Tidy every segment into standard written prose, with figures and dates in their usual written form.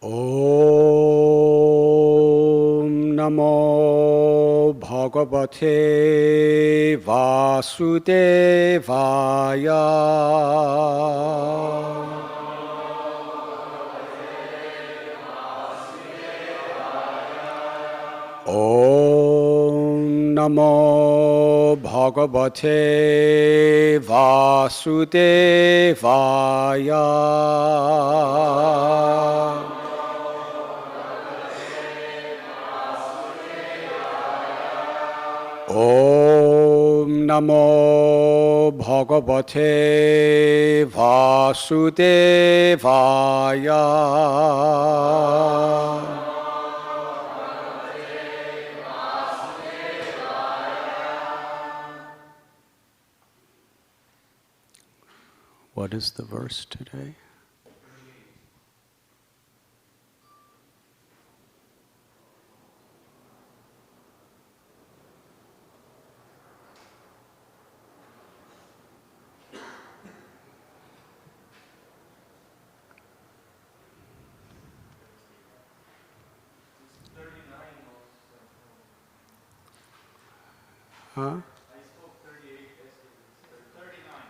Om Namo Bhagavate Vasudevaya. Om Namo Bhagavate Vasudevaya. Om Namo Bhagavate Vasudevaya. What is the verse today? Huh? I spoke 38 yesterday. 39.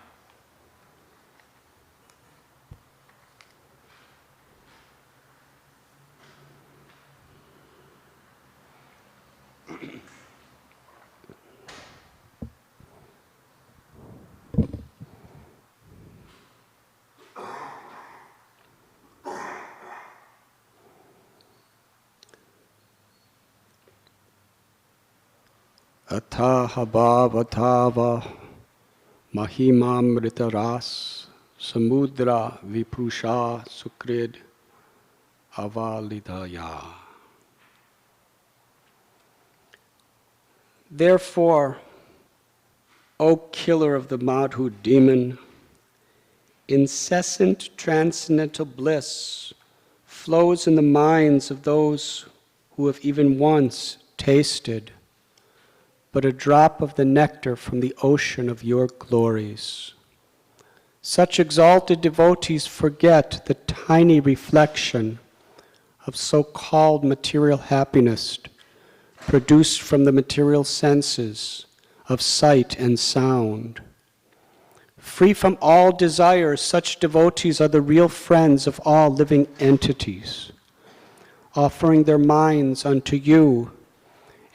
Ataha bhavatava mahimamritaras samudra viprusha sukrid avalidaya. Therefore, O killer of the Madhu demon, incessant transcendental bliss flows in the minds of those who have even once tasted but a drop of the nectar from the ocean of your glories. Such exalted devotees forget the tiny reflection of so-called material happiness produced from the material senses of sight and sound. Free from all desires, such devotees are the real friends of all living entities, offering their minds unto you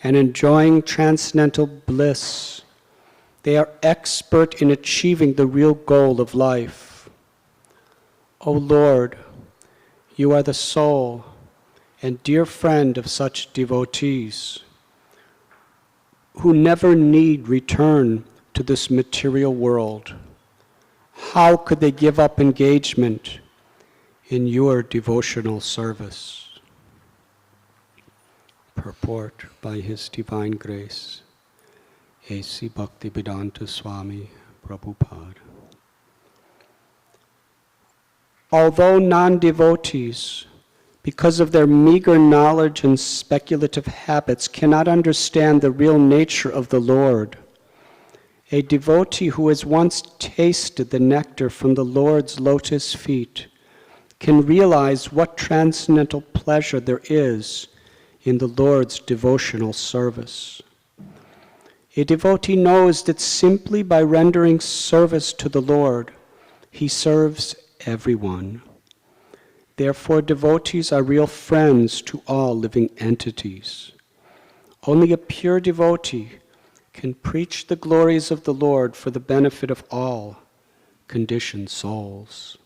and enjoying transcendental bliss. They are expert in achieving the real goal of life. O Lord, you are the soul and dear friend of such devotees who never need return to this material world. How could they give up engagement in your devotional service? Purport by His Divine Grace, A.C. Bhaktivedanta Swami Prabhupada. Although non-devotees, because of their meager knowledge and speculative habits, cannot understand the real nature of the Lord, a devotee who has once tasted the nectar from the Lord's lotus feet can realize what transcendental pleasure there is in the Lord's devotional service. A devotee knows that simply by rendering service to the Lord, he serves everyone. Therefore, devotees are real friends to all living entities. Only a pure devotee can preach the glories of the Lord for the benefit of all conditioned souls.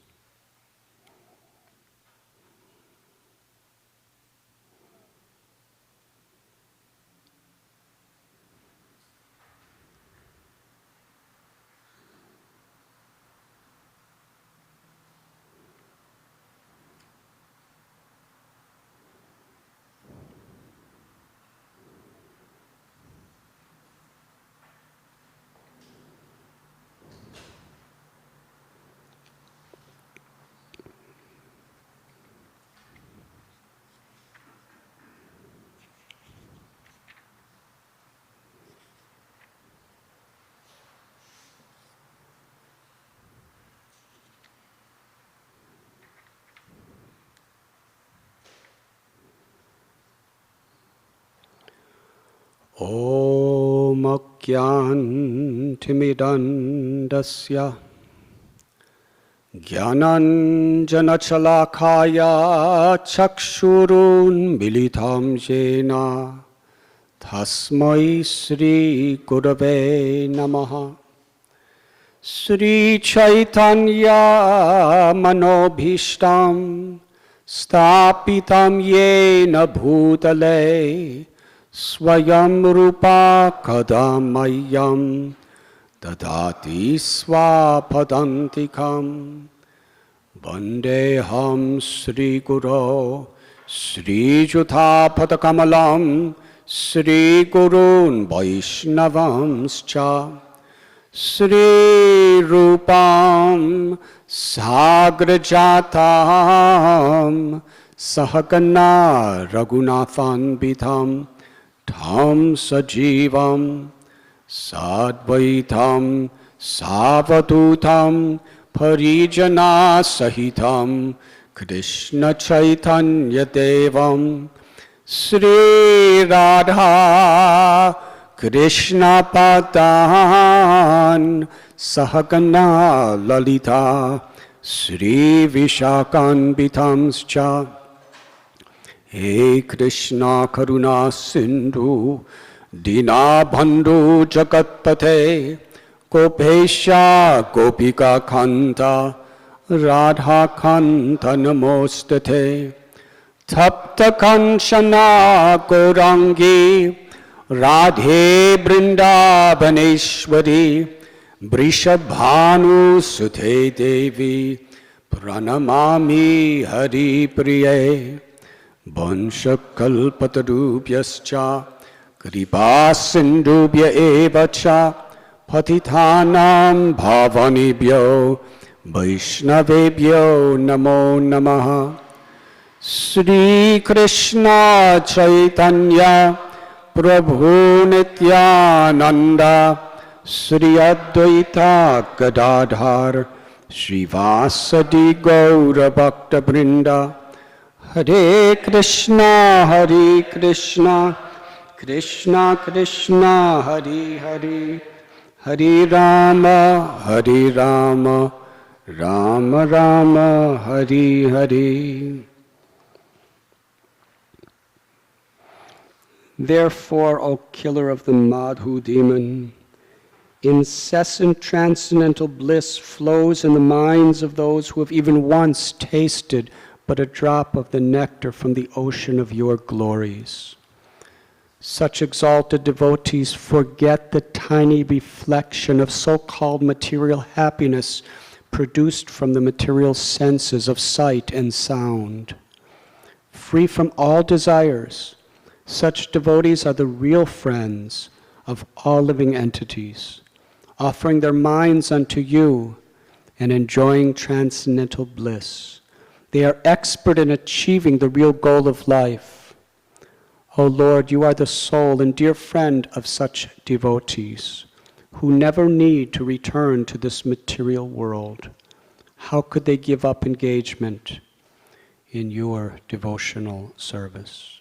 Om Ajnantimidandasya Jnananjanachalakaya Chakshurun Militam Jena Tasmai Sri Gurave Namaha. Sri Chaitanya Manobhishtam Stapitam Yena Bhutale Swayam Rupa Kadamayam Dadati Swapadantikam Vandeham Sri Guru Sri Jutapatakamalам Sri Gurun Vaishnavamscha Sri Rupam Sagrajatam Sahagana Raghunathan Bitham Tam Sajivam Sadvaitam Savadutam Parijana Sahitam Krishna Chaitanya Devam Sri Radha Krishna Padan Sahagana Lalita Sri Vishakan Bitamscha. He Krishna Karuna Sindhu Dina Bandhu Jagatpate Gopesha Gopika Kanta Radha Kanta Namostate Tapta Kanchana Gaurangi Radhe Brindavaneshwari Vrishabhanu Sute Devi Pranamami Hari Priye Vanshakalpatarubhyascha Kripa Sindhubhya evacha Patithanam Bhavanibhyo Vaishnavebhyo Namo Namaha. Sri Krishna Chaitanya Prabhu Nityananda Sri Advaita Gadadhar Srivasadi Gaura Bhakta Brinda. Hare Krishna Krishna Krishna Hare Hare Hare Rama Rama Rama Hare Hare. Therefore, O killer of the Madhu demon, incessant transcendental bliss flows in the minds of those who have even once tasted but a drop of the nectar from the ocean of your glories. Such exalted devotees forget the tiny reflection of so-called material happiness produced from the material senses of sight and sound. Free from all desires, such devotees are the real friends of all living entities, offering their minds unto you and enjoying transcendental bliss. They are expert in achieving the real goal of life. O Lord, you are the soul and dear friend of such devotees who never need to return to this material world. How could they give up engagement in your devotional service?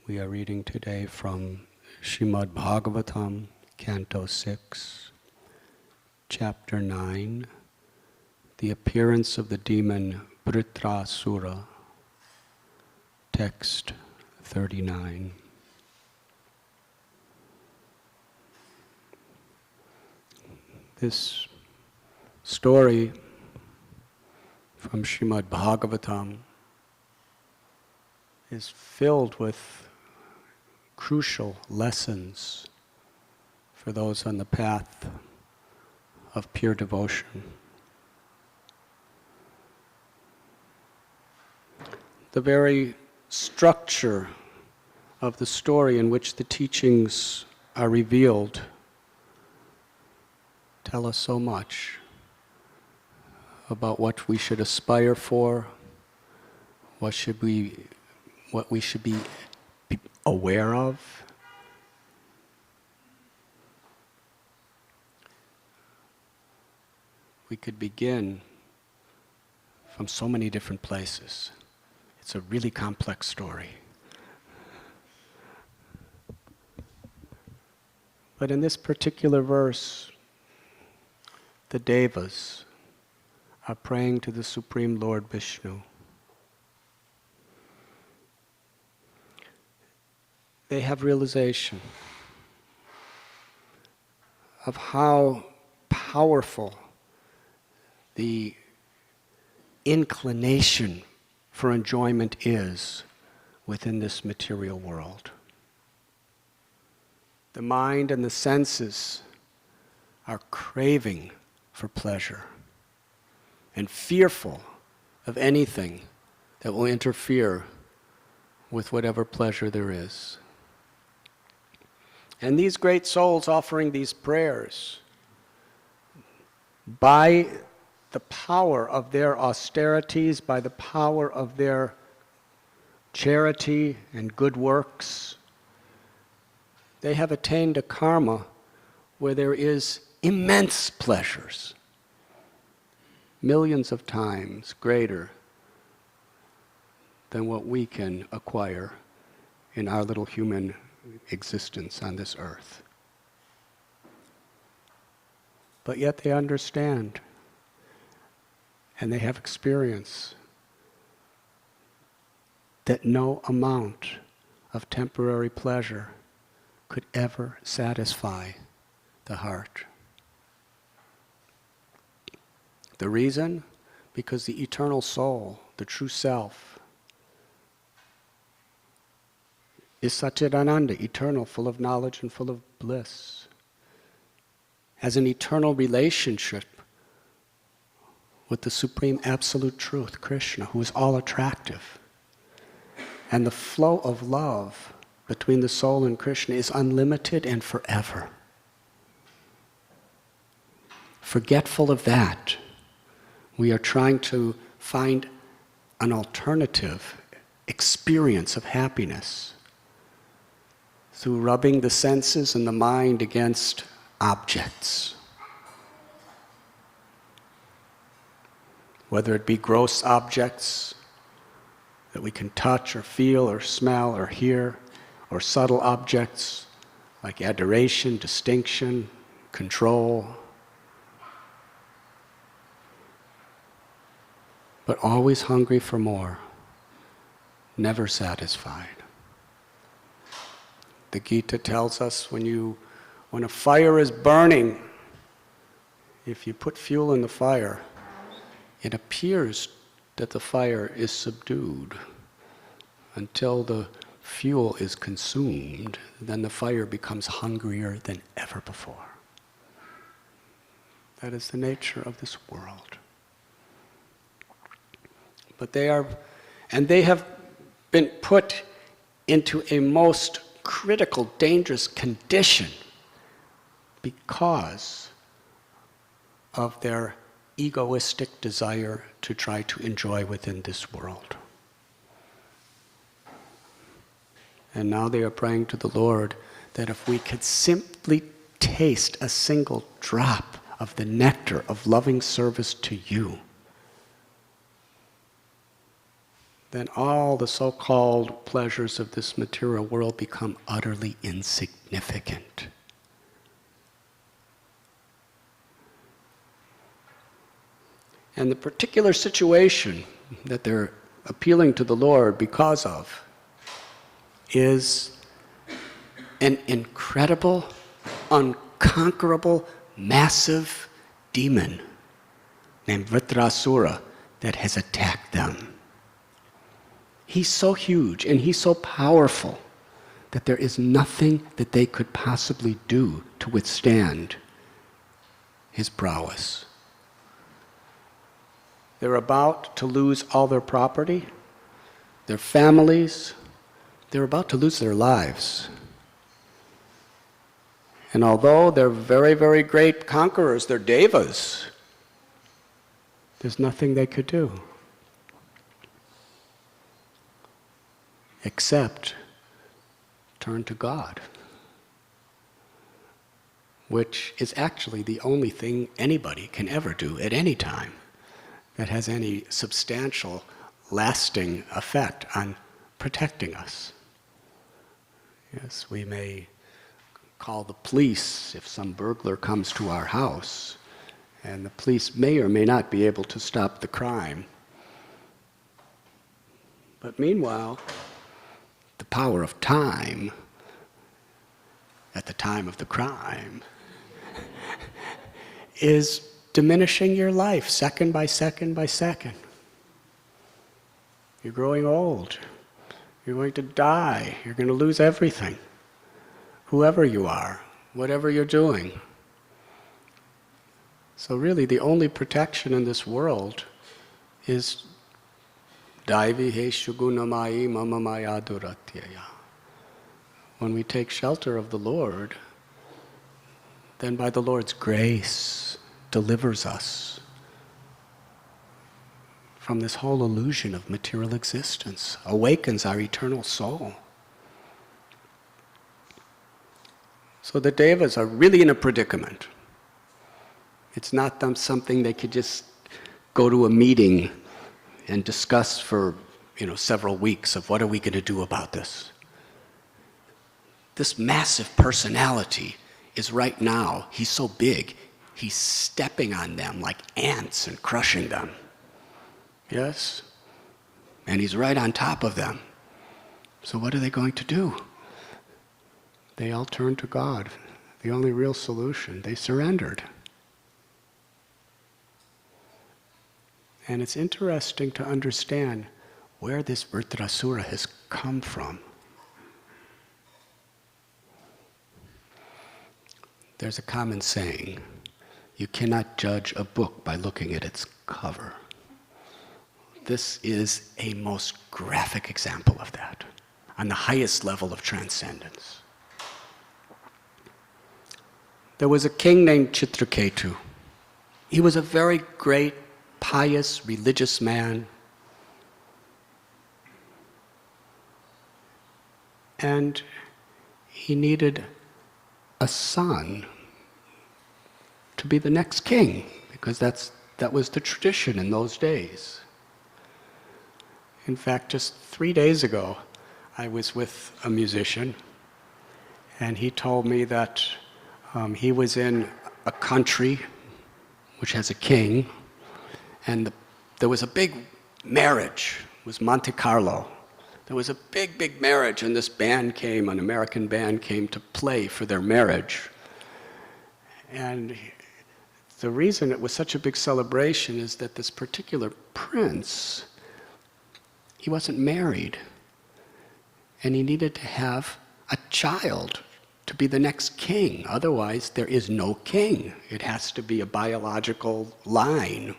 We are reading today from Srimad Bhagavatam, Canto 6, Chapter 9, The Appearance of the Demon Vritrasura, Text 39. This story from Srimad Bhagavatam is filled with crucial lessons for those on the path of pure devotion. The very structure of the story in which the teachings are revealed tell us so much about what we should aspire for, what we should be aware of. We could begin from so many different places. It's a really complex story. But in this particular verse, the Devas are praying to the Supreme Lord Vishnu. They have realization of how powerful the inclination for enjoyment is within this material world. The mind and the senses are craving for pleasure and fearful of anything that will interfere with whatever pleasure there is. And these great souls offering these prayers, by the power of their austerities, by the power of their charity and good works, they have attained a karma where there is immense pleasures, millions of times greater than what we can acquire in our little human existence on this earth. But yet they understand and they have experience that no amount of temporary pleasure could ever satisfy the heart. The reason? Because the eternal soul, the true self, is Satchidananda, eternal, full of knowledge and full of bliss, has an eternal relationship with the Supreme Absolute Truth, Krishna, who is all attractive. And the flow of love between the soul and Krishna is unlimited and forever. Forgetful of that, we are trying to find an alternative experience of happiness through rubbing the senses and the mind against objects. Whether it be gross objects that we can touch or feel or smell or hear, or subtle objects like adoration, distinction, control. But always hungry for more, never satisfied. The Gita tells us when a fire is burning, if you put fuel in the fire, it appears that the fire is subdued until the fuel is consumed, then the fire becomes hungrier than ever before. That is the nature of this world. But they have been put into a most critical, dangerous condition because of their egoistic desire to try to enjoy within this world. And now they are praying to the Lord that if we could simply taste a single drop of the nectar of loving service to you, then all the so-called pleasures of this material world become utterly insignificant. And the particular situation that they're appealing to the Lord because of is an incredible, unconquerable, massive demon named Vritrasura that has attacked them. He's so huge and he's so powerful that there is nothing that they could possibly do to withstand his prowess. They're about to lose all their property, their families. They're about to lose their lives. And although they're very, very great conquerors, they're devas, there's nothing they could do except turn to God, which is actually the only thing anybody can ever do at any time that has any substantial, lasting effect on protecting us. Yes, we may call the police if some burglar comes to our house, and the police may or may not be able to stop the crime. But meanwhile, the power of time at the time of the crime is diminishing your life second by second by second. You're growing old. You're going to die. You're going to lose everything. Whoever you are, whatever you're doing. So really the only protection in this world is Daivi he shugunamai mama maya duratyaya. When we take shelter of the Lord, then by the Lord's grace delivers us from this whole illusion of material existence, awakens our eternal soul. So the Devas are really in a predicament. It's not something they could just go to a meeting and discuss for, several weeks of what are we going to do about this. This massive personality is right now, he's so big, he's stepping on them like ants and crushing them. Yes? And he's right on top of them. So what are they going to do? They all turned to God, the only real solution. They surrendered. And it's interesting to understand where this Vritrasura has come from. There's a common saying, you cannot judge a book by looking at its cover. This is a most graphic example of that, on the highest level of transcendence. There was a king named Chitraketu. He was a very great, pious, religious man. And he needed a son to be the next king, because that was the tradition in those days. In fact, just 3 days ago, I was with a musician, and he told me that he was in a country which has a king, and there was a big marriage. It was Monte Carlo. There was a big, big marriage, and this band came, an American band came to play for their marriage. And the reason it was such a big celebration is that this particular prince, he wasn't married, and he needed to have a child to be the next king. Otherwise, there is no king. It has to be a biological line.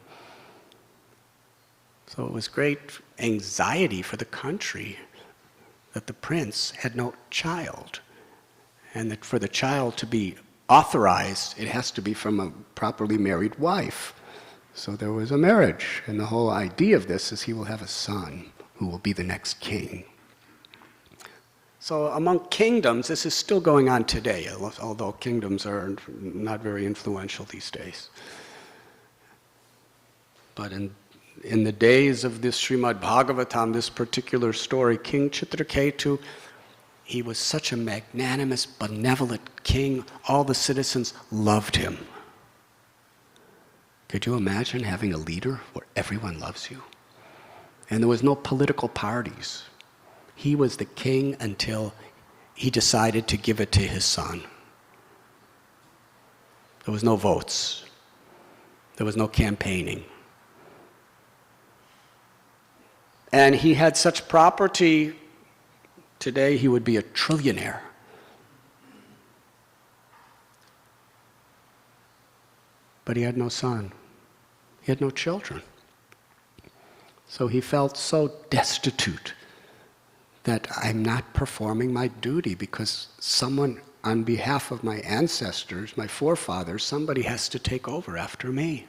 So it was great anxiety for the country that the prince had no child, and that for the child to be authorized, it has to be from a properly married wife. So there was a marriage, and the whole idea of this is he will have a son who will be the next king. So among kingdoms, this is still going on today, although kingdoms are not very influential these days. But in the days of this Srimad Bhagavatam, this particular story, King Chitraketu, he was such a magnanimous, benevolent king. All the citizens loved him. Could you imagine having a leader where everyone loves you? And there was no political parties. He was the king until he decided to give it to his son. There was no votes. There was no campaigning. And he had such property, today he would be a trillionaire. But he had no son. He had no children. So he felt so destitute that I'm not performing my duty, because someone on behalf of my ancestors, my forefathers, somebody has to take over after me.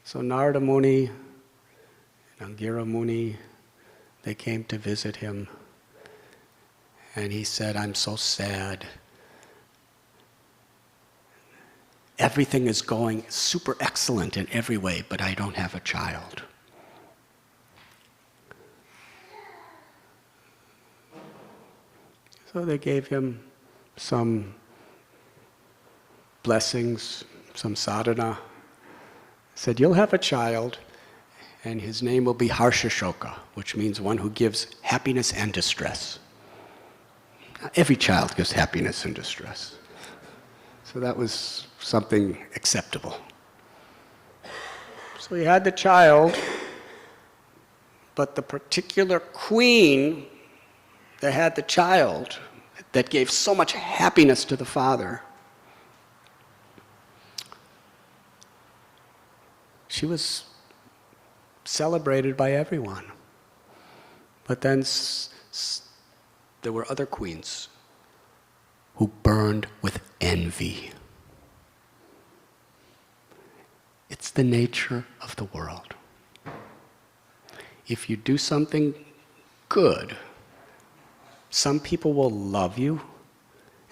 So Narada Muni and Angira Muni, they came to visit him, and he said, I'm so sad. Everything is going super excellent in every way, but I don't have a child. So they gave him some blessings, some sadhana. Said, you'll have a child, and his name will be Harshashoka, which means one who gives happiness and distress. Every child gives happiness and distress. So that was something acceptable. So he had the child, but the particular queen that had the child, that gave so much happiness to the father, she was celebrated by everyone. But then there were other queens who burned with envy. It's the nature of the world. If you do something good, some people will love you,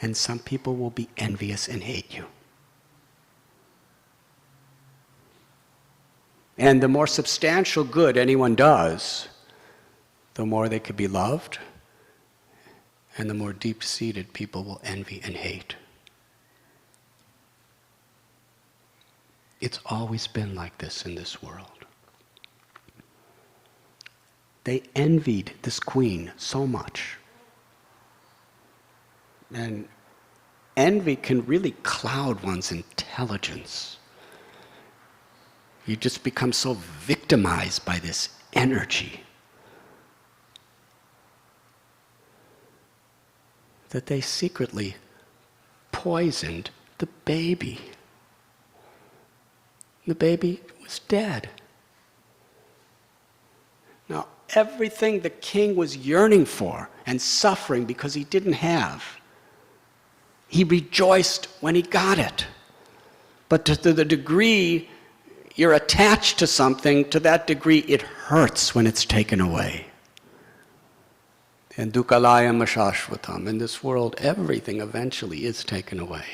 and some people will be envious and hate you. And the more substantial good anyone does, the more they could be loved, and the more deep-seated people will envy and hate. It's always been like this in this world. They envied this queen so much. And envy can really cloud one's intelligence. You just become so victimized by this energy that they secretly poisoned the baby. The baby was dead. Now, everything the king was yearning for and suffering because he didn't have, he rejoiced when he got it. But to the degree you're attached to something, to that degree it hurts when it's taken away. And dukkhalayam ashashvatam. In this world, everything eventually is taken away.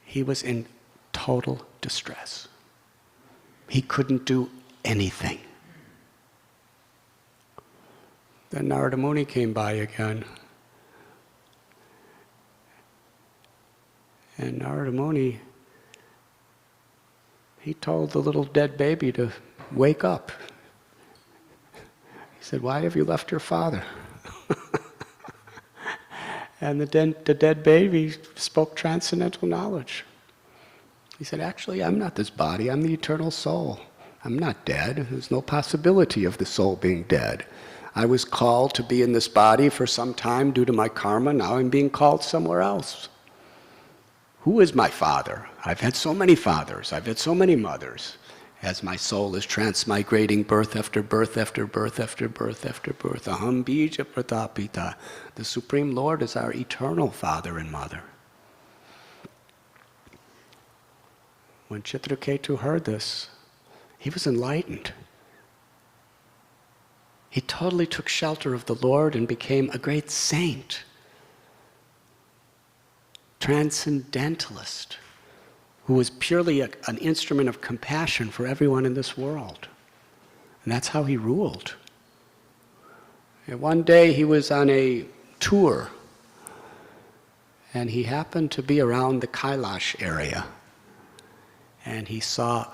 He was in total distress. He couldn't do anything. Then Narada Muni came by again. And Narada Muni, he told the little dead baby to wake up. He said, why have you left your father? And the dead baby spoke transcendental knowledge. He said, actually, I'm not this body, I'm the eternal soul. I'm not dead. There's no possibility of the soul being dead. I was called to be in this body for some time due to my karma. Now I'm being called somewhere else. Who is my father? I've had so many fathers. I've had so many mothers. As my soul is transmigrating birth after birth after birth after birth after birth. Aham bija pratapita. The Supreme Lord is our eternal father and mother. When Chitraketu heard this, he was enlightened. He totally took shelter of the Lord and became a great saint, transcendentalist, who was purely an instrument of compassion for everyone in this world. And that's how he ruled. And one day he was on a tour, and he happened to be around the Kailash area, and he saw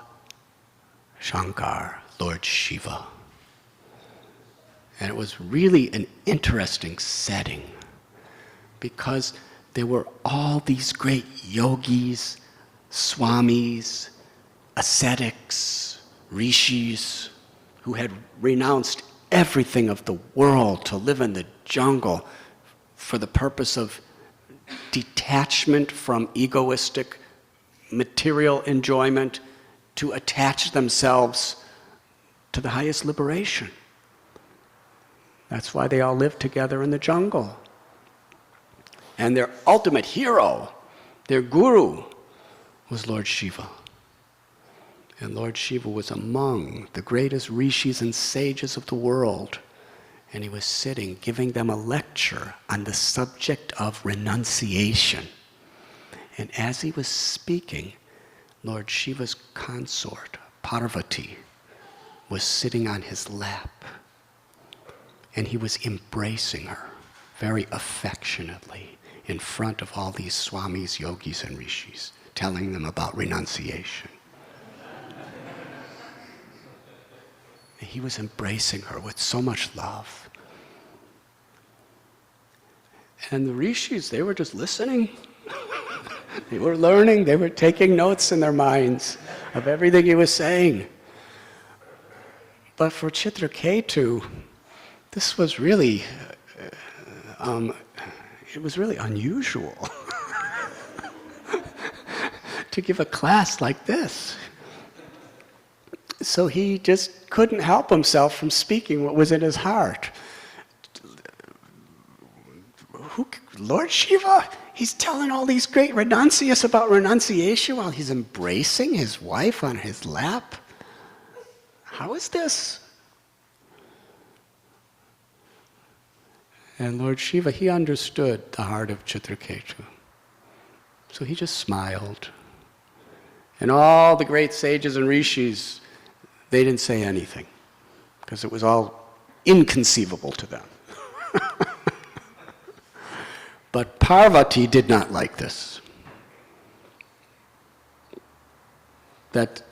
Shankar, Lord Shiva. And it was really an interesting setting, because there were all these great yogis, swamis, ascetics, rishis, who had renounced everything of the world to live in the jungle for the purpose of detachment from egoistic material enjoyment, to attach themselves to the highest liberation. That's why they all lived together in the jungle. And their ultimate hero, their guru, was Lord Shiva. And Lord Shiva was among the greatest rishis and sages of the world. And he was sitting, giving them a lecture on the subject of renunciation. And as he was speaking, Lord Shiva's consort, Parvati, was sitting on his lap. And he was embracing her very affectionately in front of all these swamis, yogis, and rishis, telling them about renunciation. He was embracing her with so much love. And the rishis, they were just listening. They were learning, they were taking notes in their minds of everything he was saying. But for Chitraketu, this was really, it was really unusual to give a class like this. So he just couldn't help himself from speaking what was in his heart. Lord Shiva, he's telling all these great renunciates about renunciation while he's embracing his wife on his lap. How is this? And Lord Shiva, he understood the heart of Chitraketu. So he just smiled. And all the great sages and rishis, they didn't say anything, because it was all inconceivable to them. But Parvati did not like this. That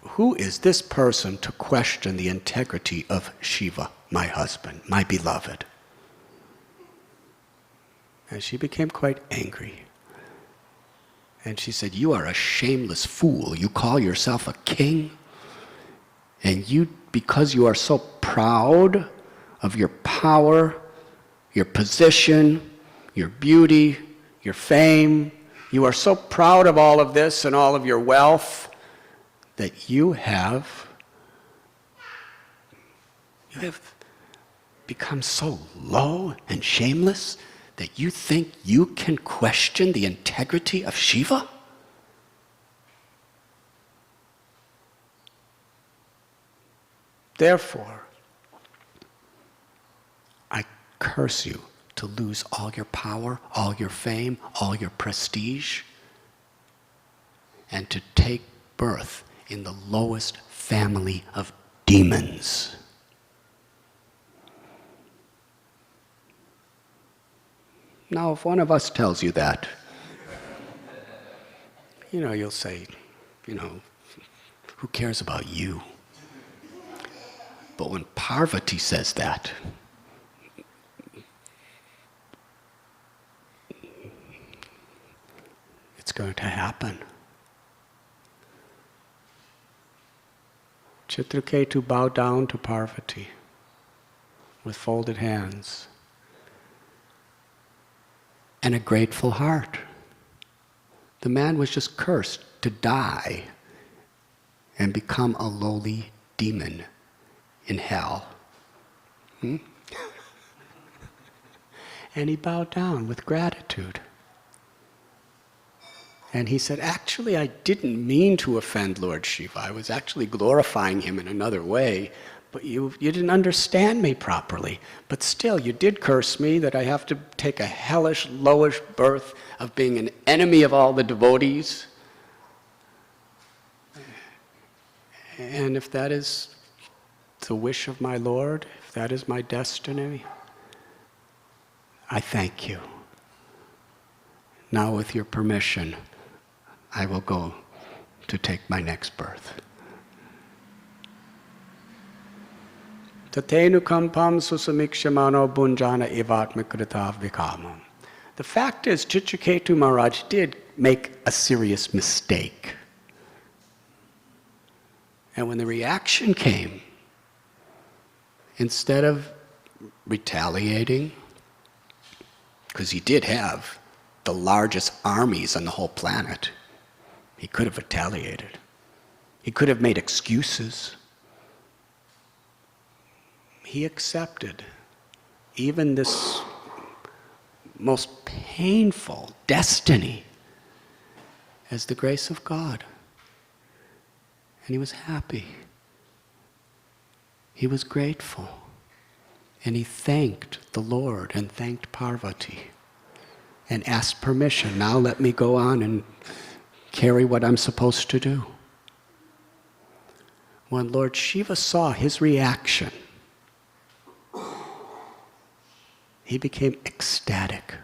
who is this person to question the integrity of Shiva, my husband, my beloved? And she became quite angry. And she said, you are a shameless fool. You call yourself a king? And you, because you are so proud of your power, your position, your beauty, your fame, you are so proud of all of this and all of your wealth that you have become so low and shameless that you think you can question the integrity of Shiva? Therefore, I curse you to lose all your power, all your fame, all your prestige, and to take birth in the lowest family of demons. Now, if one of us tells you that, you'll say, who cares about you? But when Parvati says that, it's going to happen. Chitraketu bowed down to Parvati with folded hands and a grateful heart. The man was just cursed to die and become a lowly demon in hell. And he bowed down with gratitude. And he said, actually, I didn't mean to offend Lord Shiva. I was actually glorifying him in another way. But you didn't understand me properly. But still, you did curse me that I have to take a hellish, lowish birth of being an enemy of all the devotees. And if that is the wish of my Lord, if that is my destiny, I thank you. Now, with your permission, I will go to take my next birth. Tatenu kampam susamikshimano bunjana evatmikrita vikamam. The fact is, Chitraketu Maharaj did make a serious mistake. And when the reaction came, instead of retaliating, because he did have the largest armies on the whole planet, he could have retaliated. He could have made excuses. He accepted even this most painful destiny as the grace of God. And he was happy. He was grateful. And he thanked the Lord and thanked Parvati and asked permission. Now let me go on and carry what I'm supposed to do. When Lord Shiva saw his reaction, he became ecstatic.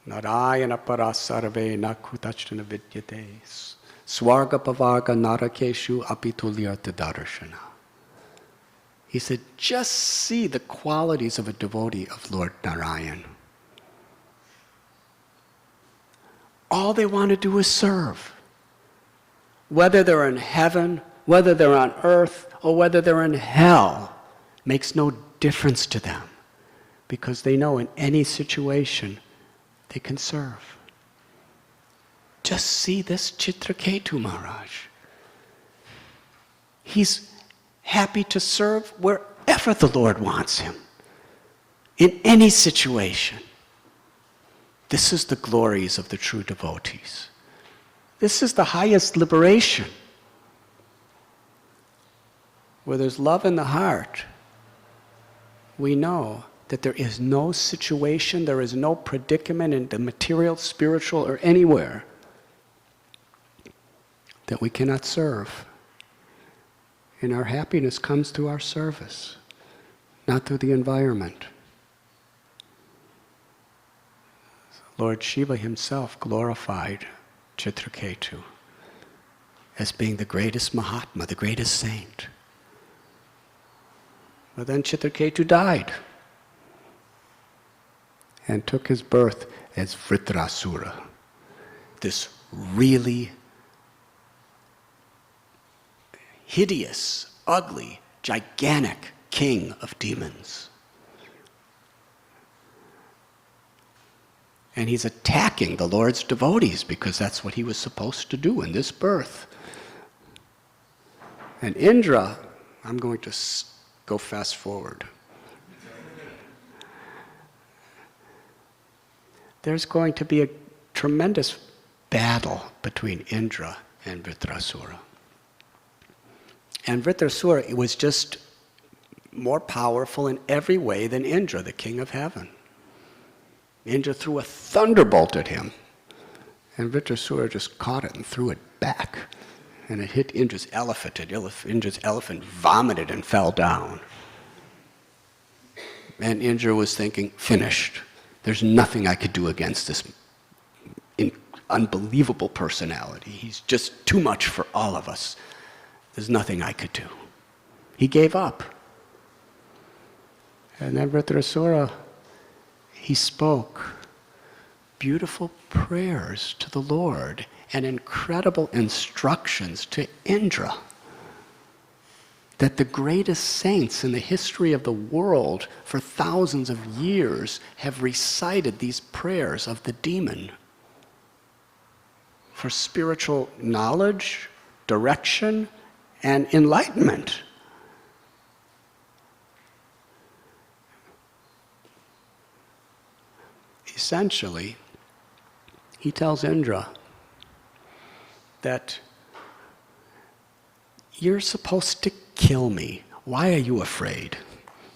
Narayana parasarve nakutachana vidyate swarga pavarga narakeshu apitulyartha darshana. He said, just see the qualities of a devotee of Lord Narayan. All they want to do is serve. Whether they're in heaven, whether they're on earth, or whether they're in hell, makes no difference to them, because they know in any situation they can serve. Just see this Chitraketu Maharaj. He's happy to serve wherever the Lord wants him, in any situation. This is the glories of the true devotees. This is the highest liberation. Where there's love in the heart, we know that there is no situation, there is no predicament in the material, spiritual, or anywhere that we cannot serve. And our happiness comes through our service, not through the environment. Lord Shiva himself glorified Chitraketu as being the greatest Mahatma, the greatest saint. But then Chitraketu died and took his birth as Vritrasura, this really hideous, ugly, gigantic king of demons. And he's attacking the Lord's devotees because that's what he was supposed to do in this birth. And Indra, I'm going to go fast forward. There's going to be a tremendous battle between Indra and Vritrasura. And Vritrasura was just more powerful in every way than Indra, the king of heaven. Indra threw a thunderbolt at him, and Vritrasura just caught it and threw it back. And it hit Indra's elephant, and Indra's elephant vomited and fell down. And Indra was thinking, finished. There's nothing I could do against this unbelievable personality. He's just too much for all of us. There's nothing I could do. He gave up. And then Vritrasura, he spoke beautiful prayers to the Lord and incredible instructions to Indra that the greatest saints in the history of the world for thousands of years have recited these prayers of the demon for spiritual knowledge, direction, and enlightenment. Essentially, he tells Indra that you're supposed to kill me. Why are you afraid?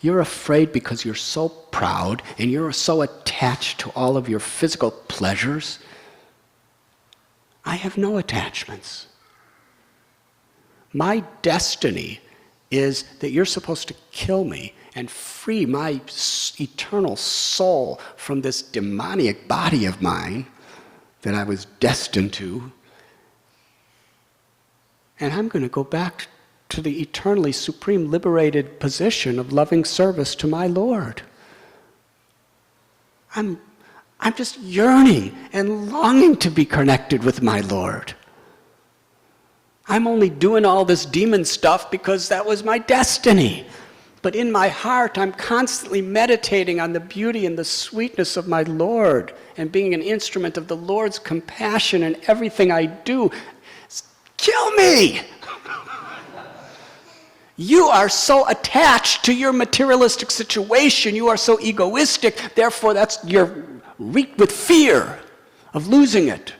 You're afraid because you're so proud and you're so attached to all of your physical pleasures. I have no attachments. My destiny is that you're supposed to kill me and free my eternal soul from this demoniac body of mine that I was destined to. And I'm going to go back to the eternally supreme liberated position of loving service to my Lord. I'm just yearning and longing to be connected with my Lord. I'm only doing all this demon stuff because that was my destiny. But in my heart, I'm constantly meditating on the beauty and the sweetness of my Lord and being an instrument of the Lord's compassion in everything I do. Kill me! You are so attached to your materialistic situation. You are so egoistic. Therefore, you're reeked with fear of losing it.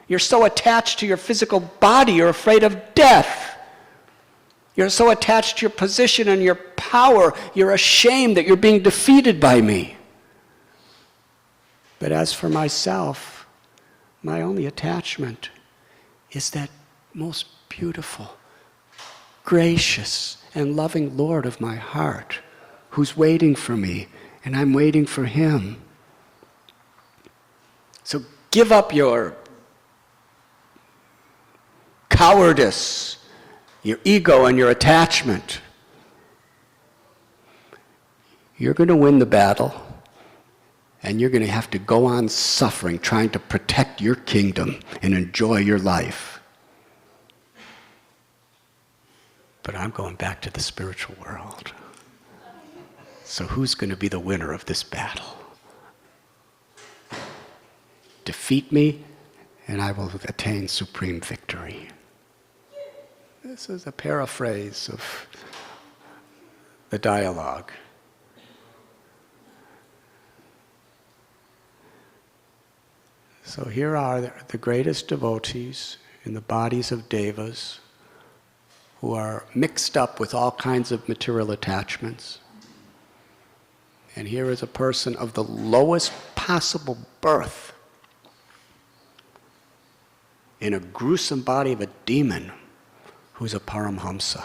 You're so attached to your physical body. You're afraid of death. You're so attached to your position and your power. You're ashamed that you're being defeated by me. But as for myself, my only attachment is that most beautiful, gracious, and loving Lord of my heart, who's waiting for me And I'm waiting for him. So give up your cowardice, your ego and your attachment. You're going to win the battle, and you're going to have to go on suffering, trying to protect your kingdom and enjoy your life. But I'm going back to the spiritual world. So who's going to be the winner of this battle? Defeat me, and I will attain supreme victory. This is a paraphrase of the dialogue. So here are the greatest devotees in the bodies of devas who are mixed up with all kinds of material attachments. And here is a person of the lowest possible birth in a gruesome body of a demon who's a Paramhamsa,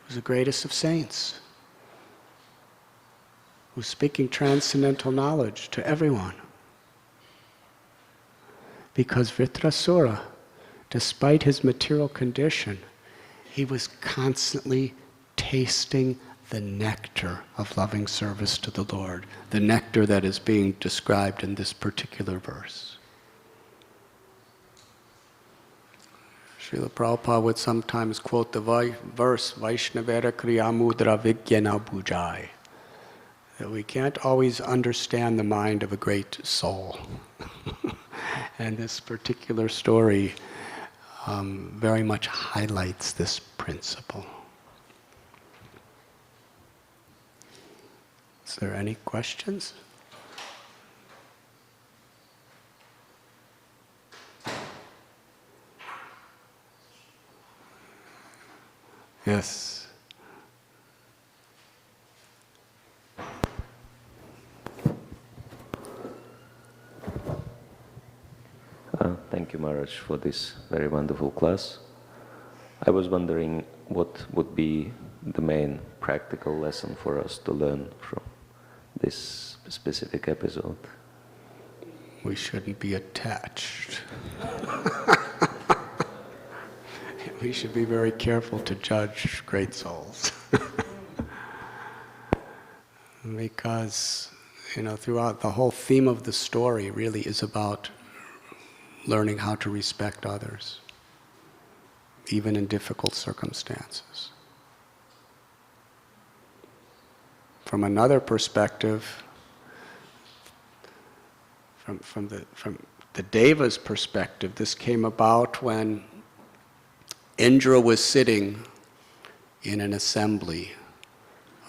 who's the greatest of saints, who's speaking transcendental knowledge to everyone. Because Vritrasura, despite his material condition, he was constantly tasting the nectar of loving service to the Lord, the nectar that is being described in this particular verse. Srila Prabhupada would sometimes quote the verse, Vaishnavera Kriyamudra Vigyana Bhujai, that we can't always understand the mind of a great soul. And this particular story very much highlights this principle. Is there any questions? Yes. Thank you, Maharaj, for this very wonderful class. I was wondering what would be the main practical lesson for us to learn from this specific episode. We shouldn't be attached. We should be very careful to judge great souls. Because, throughout the whole theme of the story really is about learning how to respect others, even in difficult circumstances. From another perspective, from the Deva's perspective, this came about when Indra was sitting in an assembly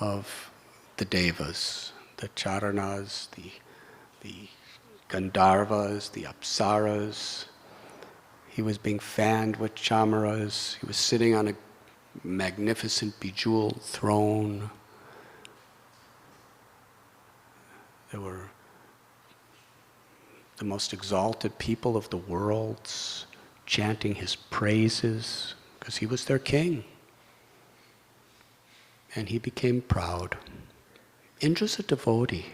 of the Devas, the Charanas, the Gandharvas, the Apsaras. He was being fanned with chamaras. He was sitting on a magnificent bejeweled throne. There were the most exalted people of the world chanting his praises because he was their king. And he became proud. Indra's a devotee.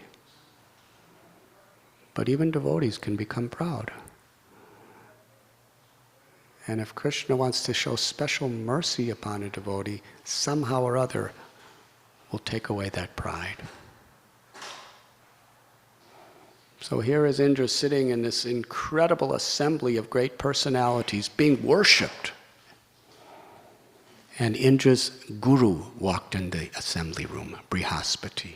But even devotees can become proud. And if Krishna wants to show special mercy upon a devotee, somehow or other will take away that pride. So here is Indra sitting in this incredible assembly of great personalities being worshipped. And Indra's guru walked in the assembly room, Brihaspati.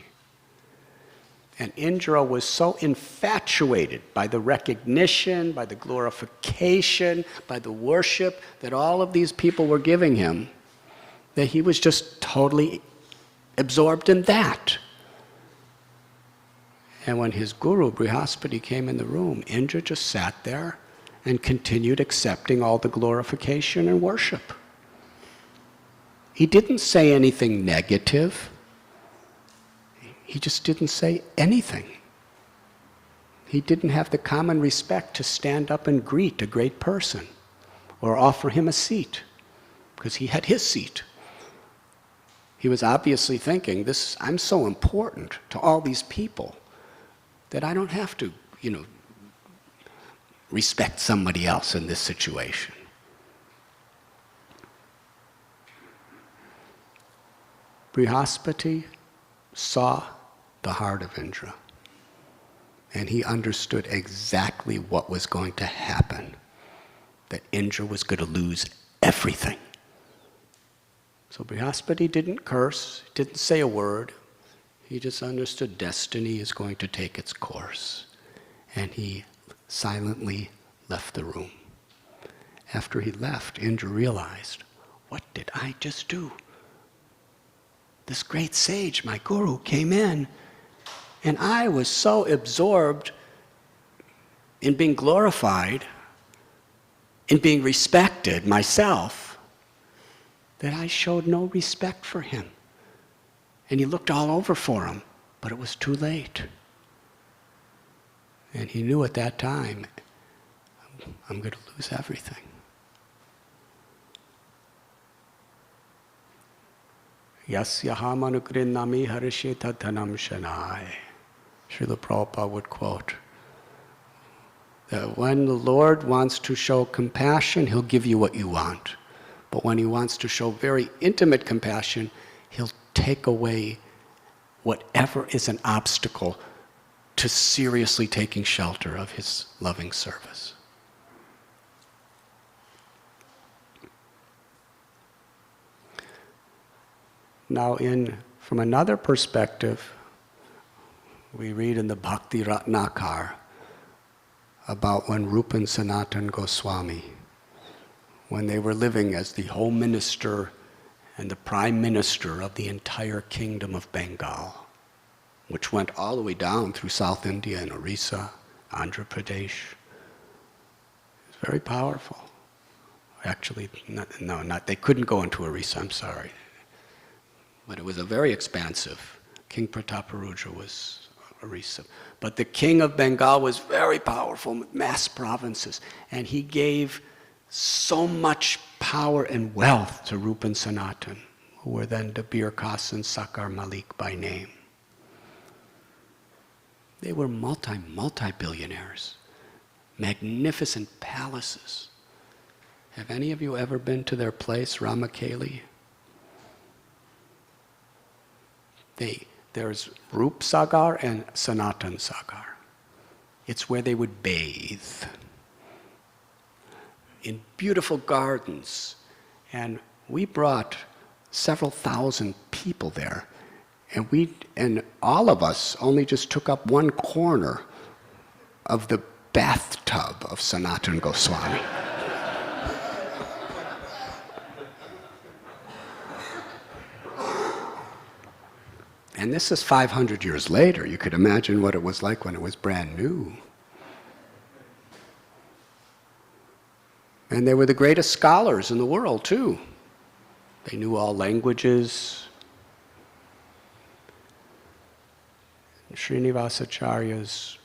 And Indra was so infatuated by the recognition, by the glorification, by the worship that all of these people were giving him, that he was just totally absorbed in that. And when his guru, Brihaspati, came in the room, Indra just sat there and continued accepting all the glorification and worship. He didn't say anything negative. He just didn't say anything. He didn't have the common respect to stand up and greet a great person or offer him a seat, because he had his seat. He was obviously thinking, I'm so important to all these people that I don't have to, respect somebody else in this situation. Brihaspati saw the heart of Indra, and he understood exactly what was going to happen, that Indra was going to lose everything. So Brihaspati didn't curse, didn't say a word. He just understood destiny is going to take its course. And he silently left the room. After he left, Indra realized, what did I just do? This great sage, my guru, came in, and I was so absorbed in being glorified, in being respected myself, that I showed no respect for him. And he looked all over for him, but it was too late. And he knew at that time, I'm going to lose everything. Yasyaham anugrinnami harishita dhanam shanai. Srila Prabhupada would quote that when the Lord wants to show compassion, he'll give you what you want. But when he wants to show very intimate compassion, he'll take away whatever is an obstacle to seriously taking shelter of his loving service. Now, from another perspective, we read in the Bhakti Ratnakar about when Rupa and Sanatana Goswami, when they were living as the home minister and the prime minister of the entire kingdom of Bengal, which went all the way down through South India and Orissa, Andhra Pradesh. It's very powerful. Actually, they couldn't go into Orissa, I'm sorry. But it was a very expansive. King Prataparudra was Orissa. But the king of Bengal was very powerful, with mass provinces. And he gave so much power and wealth to Rupa and Sanatan, who were then Dabir Khas and Sakar Malik by name. They were multi-billionaires, magnificent palaces. Have any of you ever been to their place, Ramakeli? There's Rup Sagar and Sanatan Sagar. It's where they would bathe in beautiful gardens. And we brought several thousand people there. And all of us only just took up one corner of the bathtub of Sanatana Goswami. And this is 500 years later. You could imagine what it was like when it was brand new. And they were the greatest scholars in the world, too. They knew all languages. Srinivasacharya's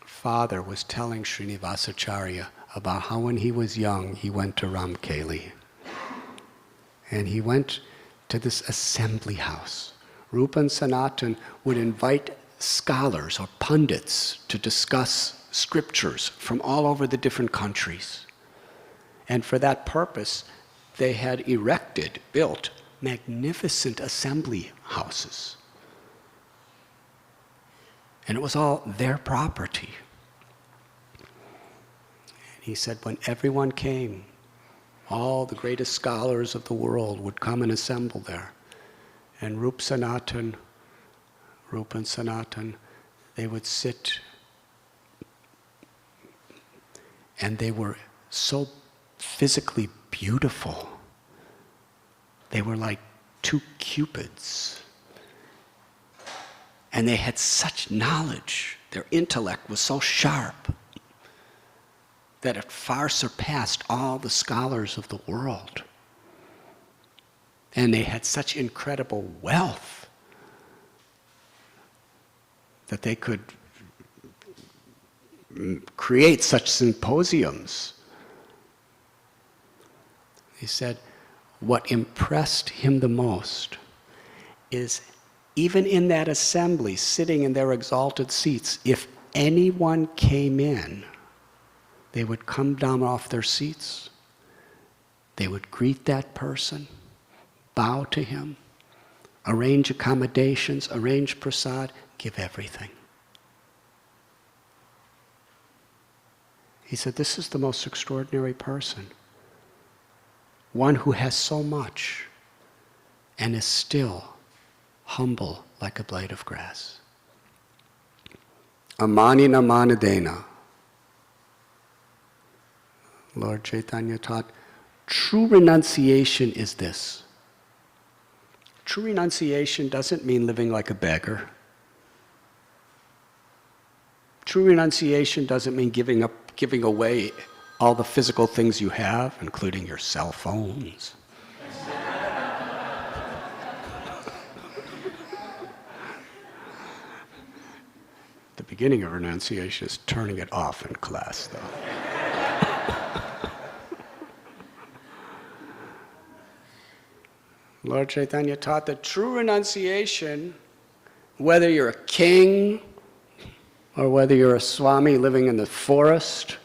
father was telling Srinivasacharya about how when he was young, he went to Ramkeli. And he went to this assembly house. Rupa and Sanatan would invite scholars or pundits to discuss scriptures from all over the different countries. And for that purpose, they had built magnificent assembly houses. And it was all their property. And he said when everyone came, all the greatest scholars of the world would come and assemble there. And Rupa and Sanatan, they would sit, and they were so physically beautiful. They were like two cupids. And they had such knowledge. Their intellect was so sharp that it far surpassed all the scholars of the world. And they had such incredible wealth that they could create such symposiums. He said, what impressed him the most is even in that assembly, sitting in their exalted seats, if anyone came in, they would come down off their seats, they would greet that person, bow to him, arrange accommodations, arrange prasad, give everything. He said, this is the most extraordinary person. One who has so much and is still humble like a blade of grass. Amanina manadena. Lord Chaitanya taught, true renunciation is this. True renunciation doesn't mean living like a beggar. True renunciation doesn't mean giving away all the physical things you have, including your cell phones. The beginning of renunciation is turning it off in class, though. Lord Chaitanya taught that true renunciation, whether you're a king or whether you're a Swami living in the forest,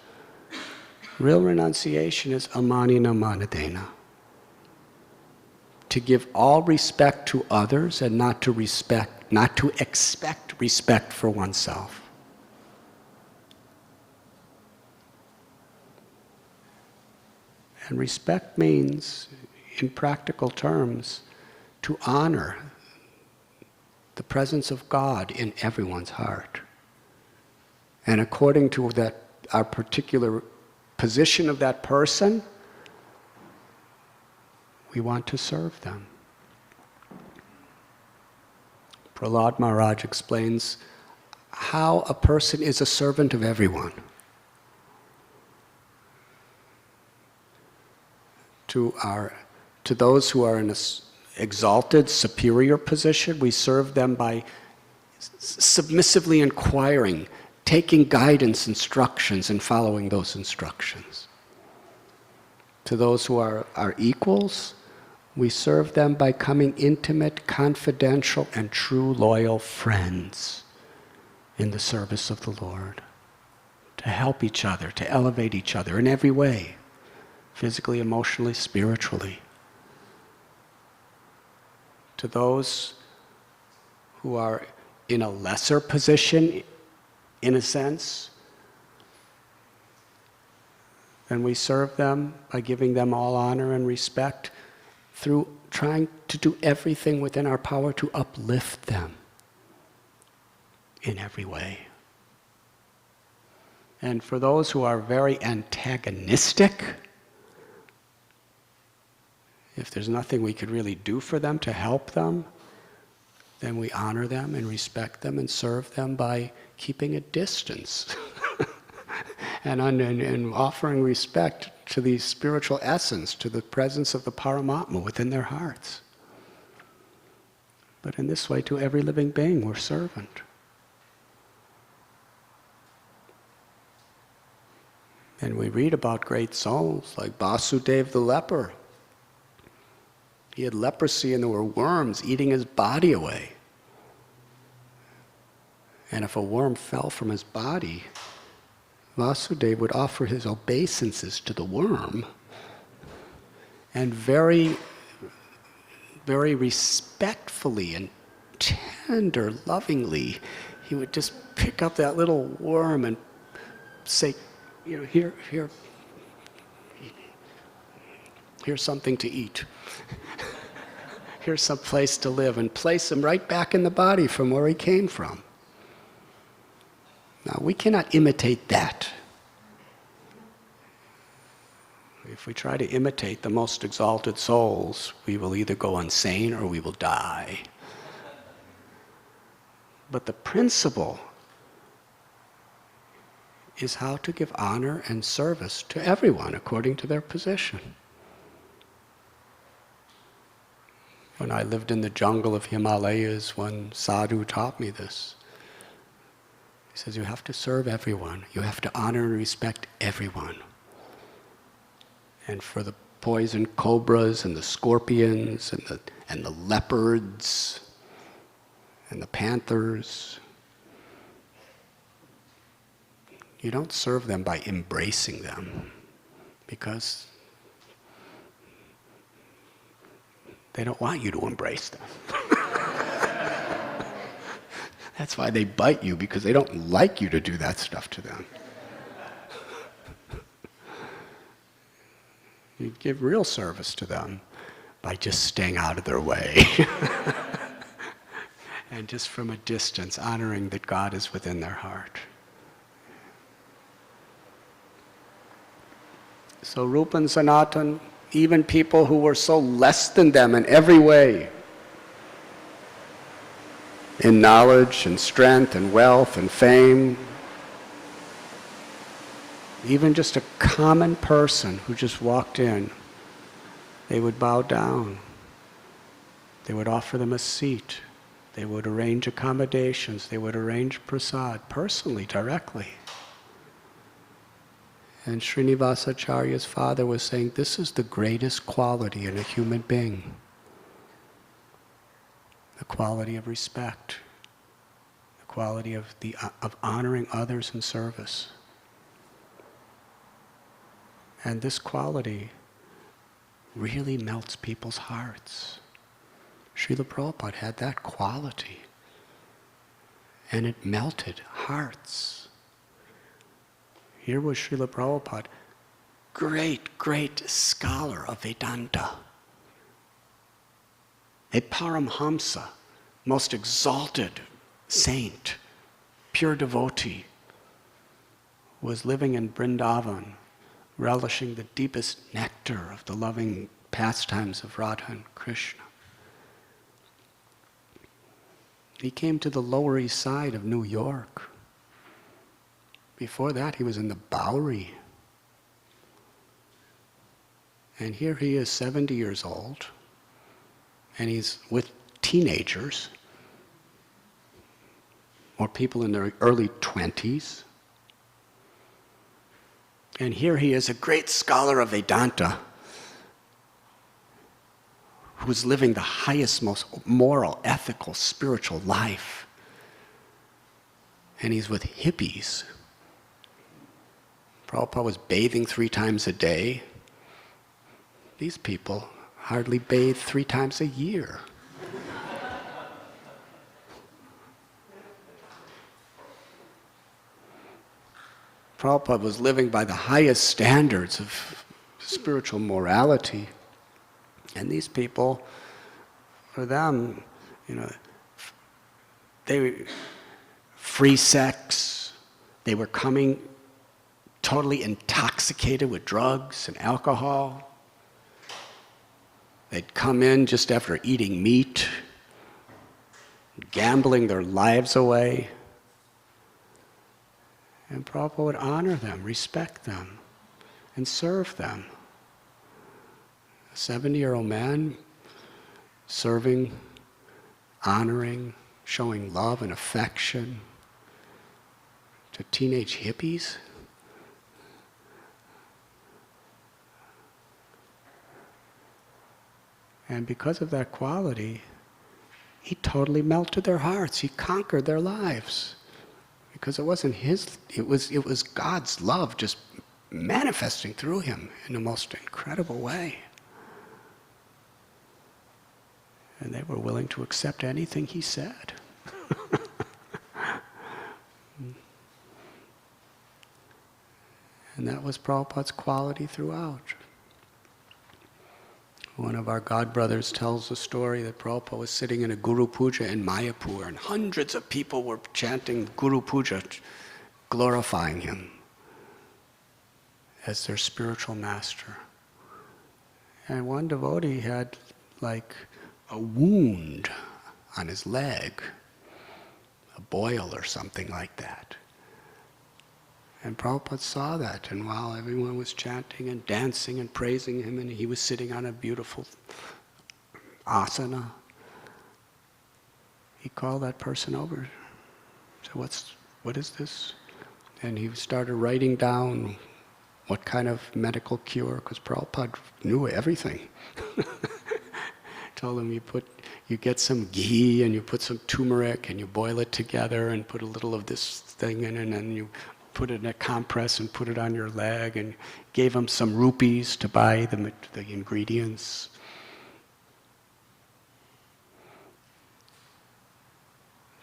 real renunciation is amanina manadena. To give all respect to others and not to expect respect for oneself. And respect means, in practical terms, to honor the presence of God in everyone's heart. And according to that, our particular position of that person, we want to serve them. Prahlad Maharaj explains how a person is a servant of everyone. To those who are in an exalted, superior position, we serve them by submissively inquiring, taking guidance, instructions, and following those instructions. To those who are our equals, we serve them by becoming intimate, confidential, and true loyal friends in the service of the Lord, to help each other, to elevate each other in every way, physically, emotionally, spiritually. To those who are in a lesser position, in a sense, and we serve them by giving them all honor and respect through trying to do everything within our power to uplift them in every way. And for those who are very antagonistic, if there's nothing we could really do for them to help them, then we honor them and respect them and serve them by keeping a distance and offering respect to the spiritual essence, to the presence of the Paramatma within their hearts. But in this way, to every living being, we're servant. And we read about great souls like Vasudeva the leper. He had leprosy and there were worms eating his body away. And if a worm fell from his body, Vasudeva would offer his obeisances to the worm and very, very respectfully and tender, lovingly, he would just pick up that little worm and say, here's something to eat. Here's some place to live, and place him right back in the body from where he came from. Now, we cannot imitate that. If we try to imitate the most exalted souls, we will either go insane or we will die. But the principle is how to give honor and service to everyone according to their position. When I lived in the jungle of Himalayas, one sadhu taught me this. He says, you have to serve everyone. You have to honor and respect everyone. And for the poison cobras and the scorpions and the leopards and the panthers. You don't serve them by embracing them, because they don't want you to embrace them. That's why they bite you, because they don't like you to do that stuff to them. You give real service to them by just staying out of their way. And just from a distance, honoring that God is within their heart. So Rupa and Sanatan, even people who were so less than them in every way, in knowledge and strength and wealth and fame, even just a common person who just walked in, they would bow down. They would offer them a seat. They would arrange accommodations. They would arrange prasad personally, directly. And Srinivasacharya's father was saying, this is the greatest quality in a human being. The quality of respect. The quality of honoring others in service. And this quality really melts people's hearts. Srila Prabhupada had that quality. And it melted hearts. Here was Srila Prabhupada, great scholar of Vedanta. A Paramhamsa, most exalted saint, pure devotee, was living in Vrindavan, relishing the deepest nectar of the loving pastimes of Radha and Krishna. He came to the Lower East Side of New York. Before that, he was in the Bowery. And here he is, 70 years old, and he's with teenagers, or people in their early 20s. And here he is, a great scholar of Vedanta, who's living the highest, most moral, ethical, spiritual life. And he's with hippies. Prabhupada was bathing 3 times a day. These people hardly bathe 3 times a year. Prabhupada was living by the highest standards of spiritual morality. And these people, for them, they free sex, they were coming totally intoxicated with drugs and alcohol. They'd come in just after eating meat, gambling their lives away. And Prabhupada would honor them, respect them, and serve them. A 70-year-old man serving, honoring, showing love and affection to teenage hippies. And because of that quality, he totally melted their hearts. He conquered their lives. Because it wasn't his, it was God's love just manifesting through him in the most incredible way. And they were willing to accept anything he said. And that was Prabhupada's quality throughout. One of our God brothers tells the story that Prabhupada was sitting in a Guru Puja in Mayapur, and hundreds of people were chanting Guru Puja, glorifying him as their spiritual master. And one devotee had like a wound on his leg, a boil or something like that. And Prabhupada saw that, and while everyone was chanting and dancing and praising him, and he was sitting on a beautiful asana, he called that person over. Said, what is this? And he started writing down What kind of medical cure? Because Prabhupada knew everything. Told him you get some ghee and you put some turmeric and you boil it together and put a little of this thing in it, and then you put it in a compress and put it on your leg, and gave him some rupees to buy the ingredients.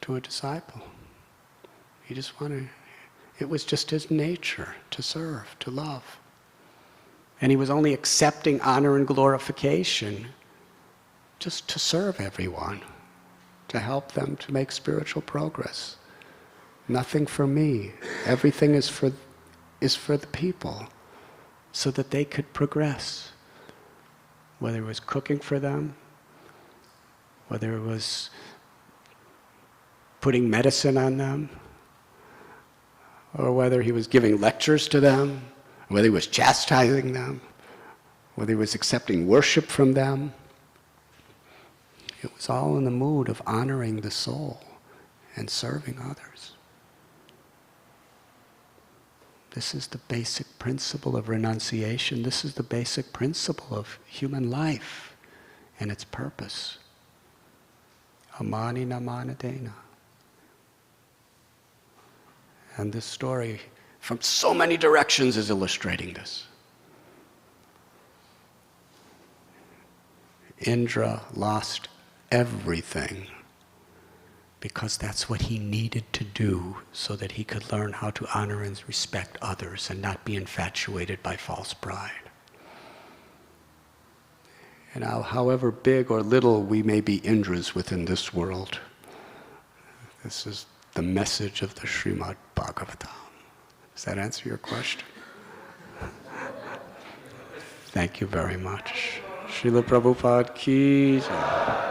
To a disciple. He just wanted, it was just his nature to serve, to love. And he was only accepting honor and glorification just to serve everyone, to help them to make spiritual progress. Nothing for me. Everything is for the people, so that they could progress. Whether it was cooking for them, whether it was putting medicine on them, or whether he was giving lectures to them, whether he was chastising them, whether he was accepting worship from them. It was all in the mood of honoring the soul and serving others. This is the basic principle of renunciation. This is the basic principle of human life and its purpose. Amani namanadena. And this story, from so many directions, is illustrating this. Indra lost everything because that's what he needed to do so that he could learn how to honor and respect others and not be infatuated by false pride. And however big or little we may be Indras within this world, this is the message of the Srimad Bhagavatam. Does that answer your question? Thank you very much. Srila Prabhupada ki jai.